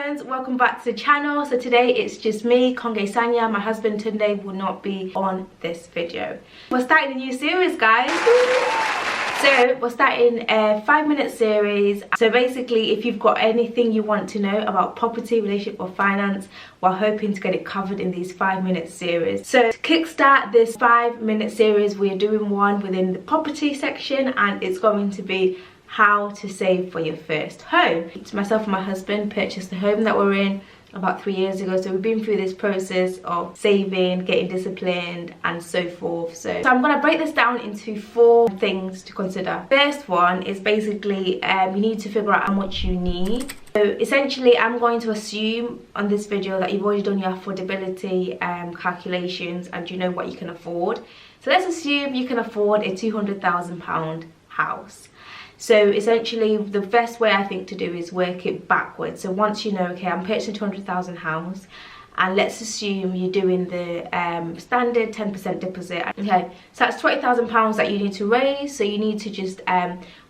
friends, welcome back to the channel. So today it's just me, KONGE'S. My husband today will not be on this video. We're starting a new series, guys. So we're starting a 5-minute series. So basically, if you've got anything you want to know about property, relationship or finance, we're hoping to get it covered in these 5-minute series. So to kickstart this 5-minute series, we're doing one within the property section, and it's going to be how to save for your first home. Myself and my husband purchased the home that we're in about 3 years ago, so we've been through this process of saving, getting disciplined and so forth. So I'm going to break this down into 4 things to consider. First one is basically you need to figure out how much you need. So essentially, I'm going to assume on this video that you've already done your affordability calculations and you know what you can afford. So let's assume you can afford a £200,000 house. So essentially, the best way I think to do is work it backwards. So once you know, okay, I'm purchasing a £200,000 house, and let's assume you're doing the standard 10% deposit. Okay, so that's £20,000 that you need to raise. So you need to just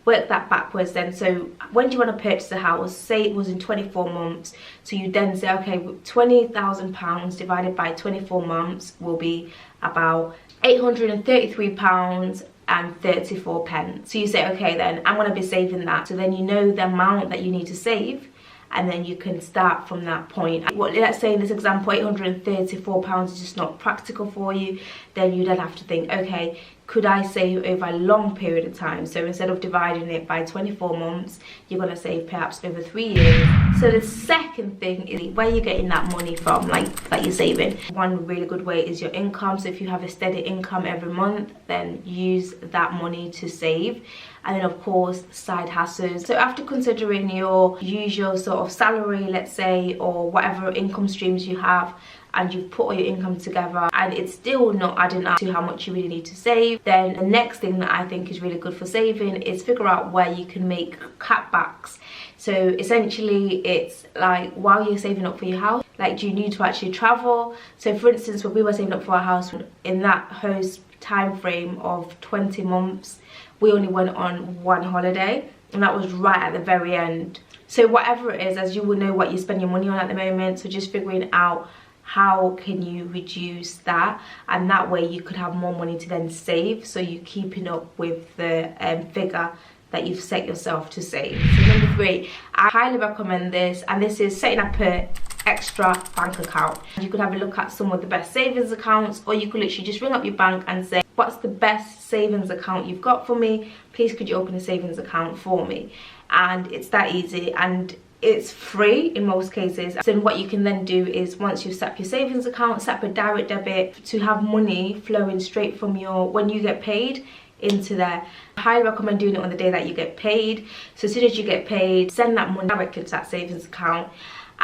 work that backwards then. So when do you want to purchase a house? Say it was in 24 months. So you then say, okay, £20,000 divided by 24 months will be about £833 and 34 pence. So you say, okay, then I'm going to be saving that. So then you know the amount that you need to save, and then you can start from that point. Well, let's say in this example, £834 is just not practical for you. Then you then have to think, okay, could I save over a long period of time? So instead of dividing it by 24 months, you're going to save perhaps over 3 years. So the second thing is where you're getting that money from, like that you're saving. One really good way is your income. So if you have a steady income every month, then use that money to save. And then of course, side hustles. So after considering your usual sort of salary, let's say, or whatever income streams you have, and you've put all your income together and it's still not adding up to how much you really need to save, then the next thing that I think is really good for saving is figure out where you can make cutbacks. So essentially, it's like while you're saving up for your house, like, do you need to actually travel? So for instance, when we were saving up for our house, in that host time frame of 20 months, we only went on 1 holiday, and that was right at the very end. So whatever it is, as you will know what you spend your money on at the moment, so just figuring out how can you reduce that, and that way you could have more money to then save, so you're keeping up with the figure that you've set yourself to save. So number 3, I highly recommend this, and this is setting up an extra bank account. You could have a look at some of the best savings accounts, or you could literally just ring up your bank and say, what's the best savings account you've got for me? Please could you open a savings account for me? And it's that easy, and it's free in most cases. So what you can then do is, once you've set up your savings account, set up a direct debit to have money flowing straight from your, when you get paid, into there. I highly recommend doing it on the day that you get paid. So as soon as you get paid, send that money directly to that savings account.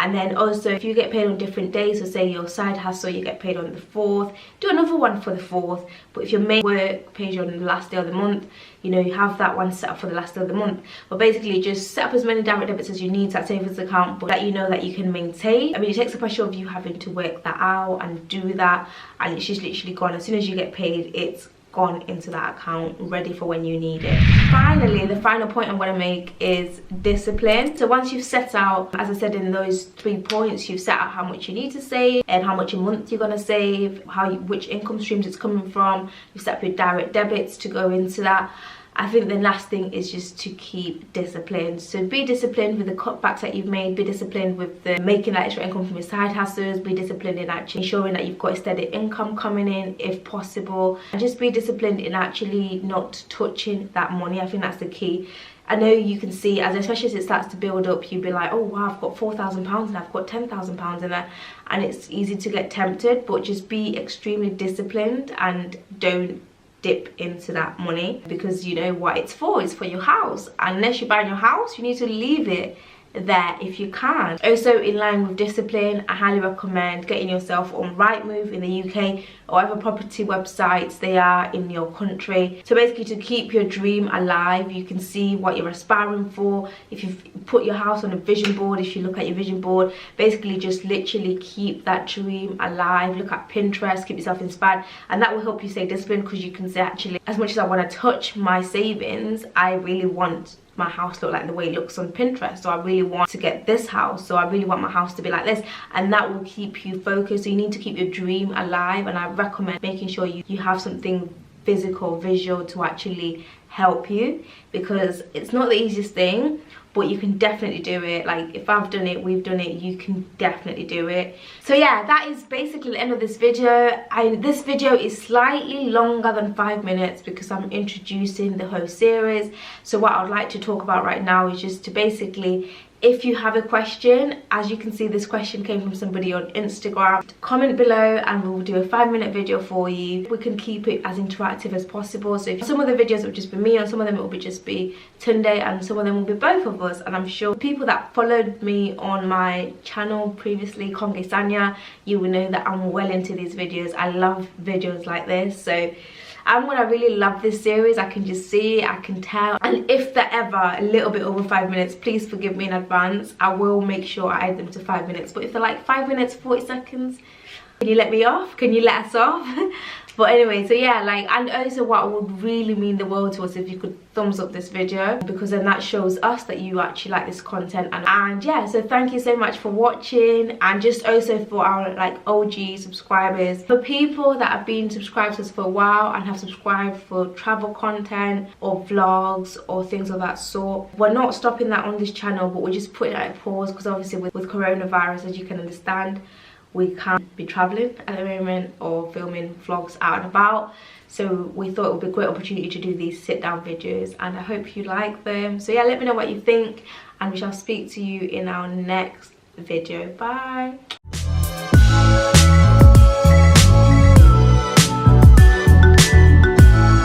And then also, if you get paid on different days, so say your side hustle, you get paid on the 4th, do another one for the 4th. But if your main work pays you on the last day of the month, you know, you have that one set up for the last day of the month. But basically, just set up as many direct debits as you need to that savings account, but that you know that you can maintain. I mean, it takes the pressure of you having to work that out and do that, and it's just literally gone. As soon as you get paid, it's gone into that account, ready for when you need it. Finally, the final point I'm going to make is discipline. So once you've set out, as I said in those 3 points, you've set out how much you need to save and how much a month you're going to save, which income streams it's coming from, you've set up your direct debits to go into that. I think the last thing is just to keep disciplined. So be disciplined with the cutbacks that you've made, be disciplined with the making that extra income from your side hustles, be disciplined in actually ensuring that you've got a steady income coming in if possible, and just be disciplined in actually not touching that money. I think that's the key. I know you can see, especially as it starts to build up, you'll be like, oh wow, I've got £4,000 and I've got £10,000 in there, and it's easy to get tempted, but just be extremely disciplined and don't dip into that money, because you know what it's for your house. Unless you're buying your house, you need to leave it there if you can. Also, in line with discipline, I highly recommend getting yourself on Rightmove in the UK or whatever property websites they are in your country. So basically, to keep your dream alive, you can see what you're aspiring for. If you've put your house on a vision board, if you look at your vision board, basically just literally keep that dream alive. Look at Pinterest, keep yourself inspired, and that will help you stay disciplined, because you can say, actually, as much as I want to touch my savings, I really want my house look like the way it looks on Pinterest, so I really want to get this house, so I really want my house to be like this, and that will keep you focused. So you need to keep your dream alive, and I recommend making sure you have something physical, visual to actually help you, because it's not the easiest thing, but you can definitely do it. Like, if I've done it, we've done it, you can definitely do it. So yeah, that is basically the end of this video. This video is slightly longer than 5 minutes because I'm introducing the whole series. So what I would like to talk about right now is just to basically, if you have a question, as you can see, this question came from somebody on Instagram, comment below and we'll do a 5-minute video for you. We can keep it as interactive as possible. So if some of the videos will just be me, and some of them it will just be Tunde, and some of them will be both of us. And I'm sure people that followed me on my channel previously, KONGE'S, you will know that I'm well into these videos. I love videos like this. So I'm gonna really love this series. I can just see it, I can tell. And if they're ever a little bit over 5 minutes, please forgive me in advance. I will make sure I add them to 5 minutes. But if they're like 5 minutes 40 seconds, can you let me off? Can you let us off? But anyway, so yeah, like, and also what would really mean the world to us if you could thumbs up this video, because then that shows us that you actually like this content. And yeah, so thank you so much for watching, and just also for our like OG subscribers, for people that have been subscribed to us for a while and have subscribed for travel content or vlogs or things of that sort. We're not stopping that on this channel, but we're just putting it at a pause because obviously with coronavirus, as you can understand, we can't be traveling at the moment or filming vlogs out and about. So we thought it would be a great opportunity to do these sit down videos, and I hope you like them. So yeah, let me know what you think, and we shall speak to you in our next video. Bye.